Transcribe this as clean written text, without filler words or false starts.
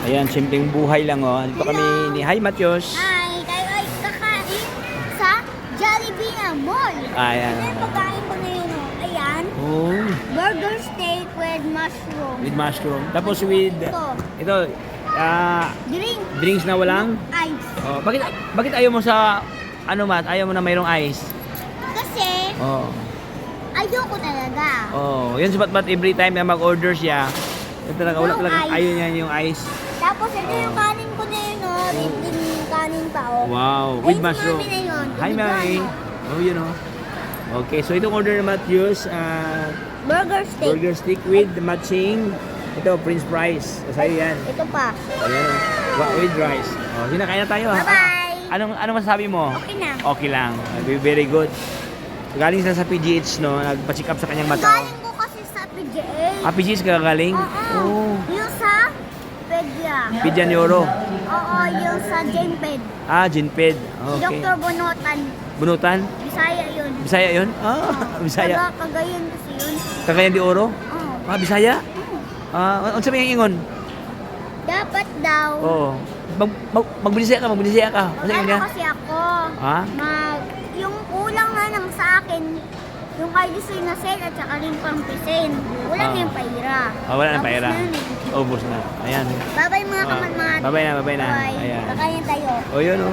Ayan, simpleng buhay lang oh. Dito kami ni Hi Matios. Hi, tayo ay kakain sa Jollibee na Mall. Ayan. Ito yung pagkain ko ngayon. Oh. Ayan. Oh, Burger steak with mushroom. with mushroom. Tapos with ito Drink. drinks na walang. Ice. Oh, bakit ayaw mo sa ano mat? Ayaw mo na mayroong ice? Kasi, Oh. ayoko talaga. Oh, yun sa Batbat every time na mag-order siya. Yun talaga wala No talaga ice. ayaw niya yung ice. Tapos ito yung kanin ko na yun, oh. Din yung kanin pa, oh. Wow, with Ay, mushroom. mami na yun. Hi, Mami. Oh, you know. Okay, so itong order ni Matthews, Burger steak. burger stick with matching. Ito, French fries. Sa'yo yan. Ito pa. Ayan, with rice. Oh, sinakain na tayo ha. Bye-bye. Anong masasabi mo? Okay na. Okay lang. Very good. Galing sa PGH, no? Nagpa-check up sa kanyang mata. Galing ko kasi sa PGA. PGH ka galing? Oo. Yung sa Pedya. Pidya Neuro. Oo, yung sa Genped. Genped. Si Okay. Dr. Bunutan. Bunutan? Bisaya yun. Bisaya yun? Bisaya. Taga Cagayan kasi yun. Cagayan de Oro? Oo. Bisaya? Ano sabi yung ingon? Dapat daw. Oo. Magbilisaya ka. Ano Ano niya? kasi ako. Ha? Yung kulang na lang sa akin, yung cardiac na cell at saka rin pampisin. Wala na yung paira. Wala na Tapos paira. na yun eh. Ubus na. Ayan. Bye-bye mga kamatmat. Bye-bye na. Bye. Ayan. Kakain tayo. O yun o.